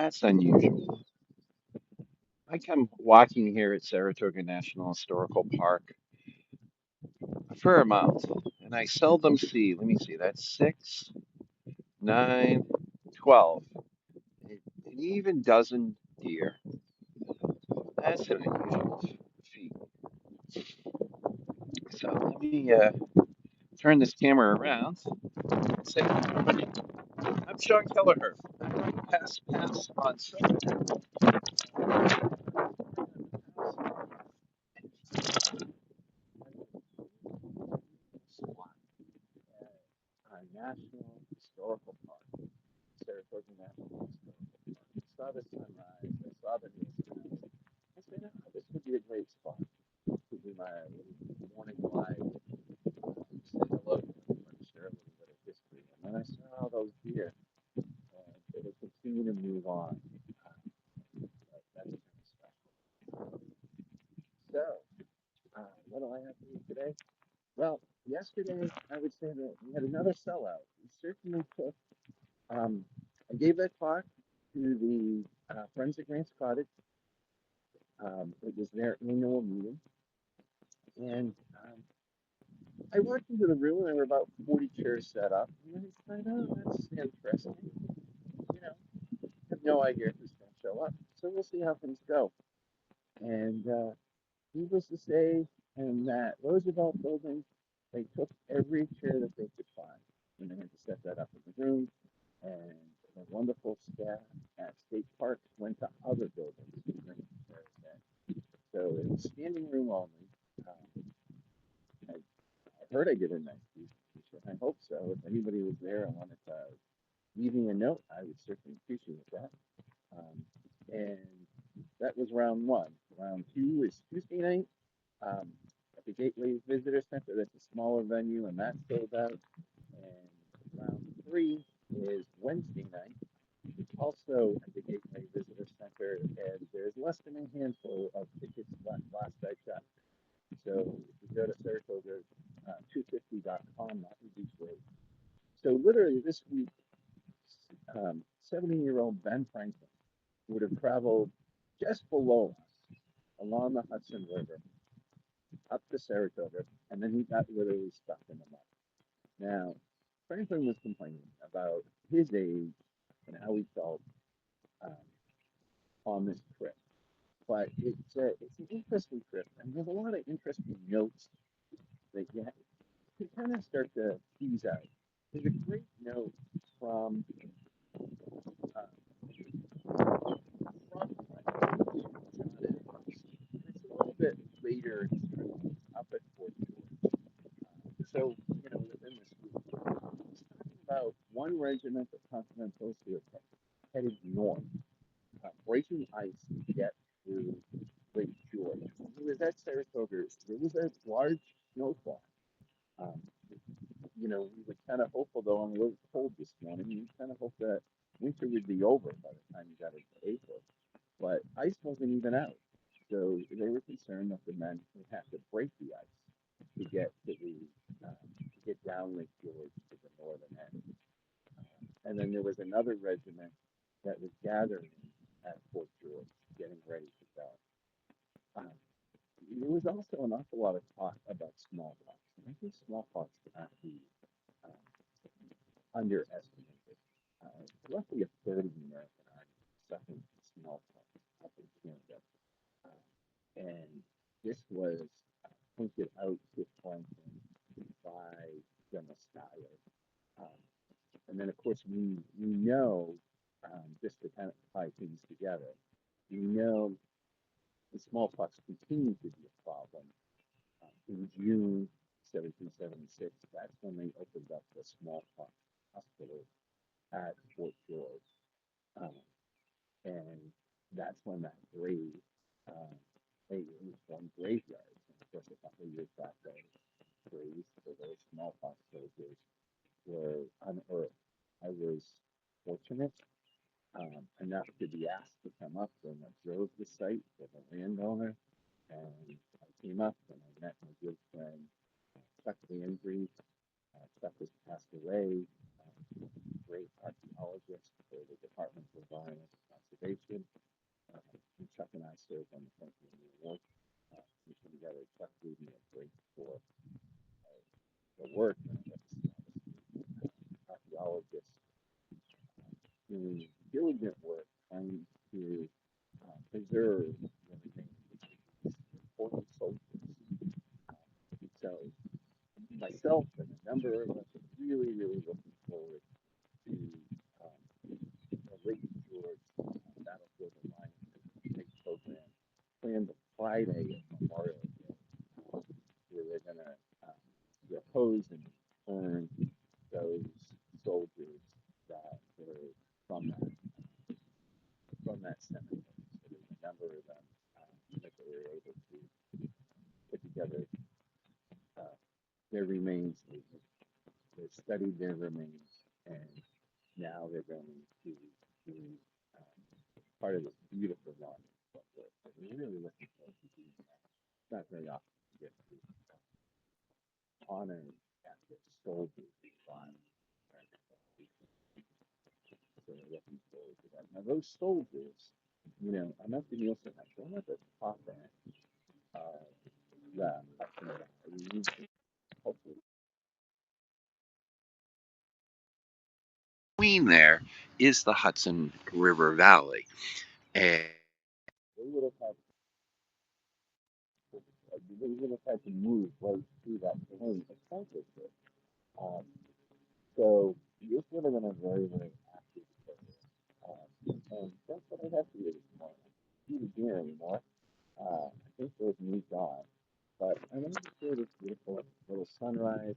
That's unusual. I come walking here at Saratoga National Historical Park a fair amount, and I seldom see, let me see, that's 6, 9, 12, an even dozen deer. That's an unusual feat. So let me turn this camera around and say, I'm Sean Kelleher. I run Pass on Sunday. Our National Historical Park, Saratoga National Historical Park. I saw the sunrise. I saw the sunrise. I said, oh, this would be a great spot to do my morning live. Say hello to everyone, share a little bit of history. And then I saw all those deer, and it'll continue to move on. That's kind of special. So, what do I have for you today? Well, yesterday I would say that we had another sellout. We certainly took. Um, I gave that talk to the Friends of Grants Cottage. It was their annual meeting, and I walked into the room, and there were about 40 chairs set up. And I thought, oh, that's interesting. You know, I have no idea who's going to show up. So we'll see how things go. And needless to say, in that Roosevelt building, they took every chair that they could find. And they had to set that up in the room. And the wonderful staff at State Parks went to other buildings to bring chairs in. So it was standing room only. I heard I did a nice presentation. I hope so. If anybody was there and wanted to leave me a note, I would certainly appreciate that. Um, and that was round one. Round two is Tuesday night at the Gateway Visitor Center. That's a smaller venue, and that's sold out. And round three is Wednesday night, also at the Gateway Visitor Center, and there's less than a handful of tickets left last I checked. So if you go to Saratoga 250.com, that would be great. So literally this week, 70-year-old Ben Franklin would have traveled just below us along the Hudson River up to Saratoga, and then he got literally stuck in the mud. Now, Franklin was complaining about his age and how he felt um, on this trip. But it's an interesting trip, and there's a lot of interesting notes that you kind of start to tease out. There's a great note from uh, from it's a little bit later up at Fort George. So within this week, it's talking about one regiment of Continental Steel headed north, breaking ice to get through Lake George. When he was at Saratoga, there was a large snowfall. Um, we were kind of hopeful though, and it was cold this morning. We kind of hoped that winter would be over by the time we got into April. But ice wasn't even out. So they were concerned that the men would have to break the ice to get to get down Lake George to the northern end. And then there was another regiment that was gathering at Fort George, getting ready to go. Um, there was also an awful lot of talk about smallpox. And I think smallpox cannot be um, underestimated. Roughly a third of the American army suffered from smallpox up in Canada. And this was pointed out to Franklin by General Schuyler. Um, and then, of course, we know, just to kind of tie things together, we know the smallpox continued to be a problem. In June 1776, that's when they opened up the smallpox hospital at Fort George. Um, and that's when that grave, um, it was one graveyard. And of course, a couple of years back, those graves for those smallpox soldiers were unearthed. I was fortunate enough to be asked to come up and observe the site with a landowner. And I came up and I met my good friend Chuck Landry. Chuck has passed away, great archaeologist for the Department of Environment, conservation. Chuck and I serve on the Franklin Award. We put together. Chuck gave me a break for the work and archaeologists doing diligent work trying to preserve the remains of these important soldiers. So myself and a number of us are really, really looking forward to the Lake George Battlefield Alliance big program planned the Friday of Memorial Day, where they're going to repose and return those soldiers that were from that cemetery. So there's a number of them that they were able to put together uh, their remains. They studied their remains, and now they're going to be part of this beautiful lawn. We're really looking forward to doing that. It's not very often to get to honor active soldiers lives. So we're looking forward to that. Now those soldiers, I'm at the Nielsen House. I'm at the top end of the hopefully between there is the Hudson River Valley. And they would have had they would have had to move right through that terrain to accomplish it. Um, so this would have been a very, very active area. And that's what I have for you this morning. I don't see here anymore. I think they've moved on. But I wanted to share this beautiful little sunrise,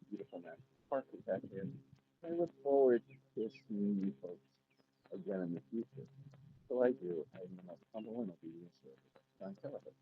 beautiful national park we have here. I look forward to seeing you folks again in the future. So I do. I'm the most humble and obedient servant, John Kelleher.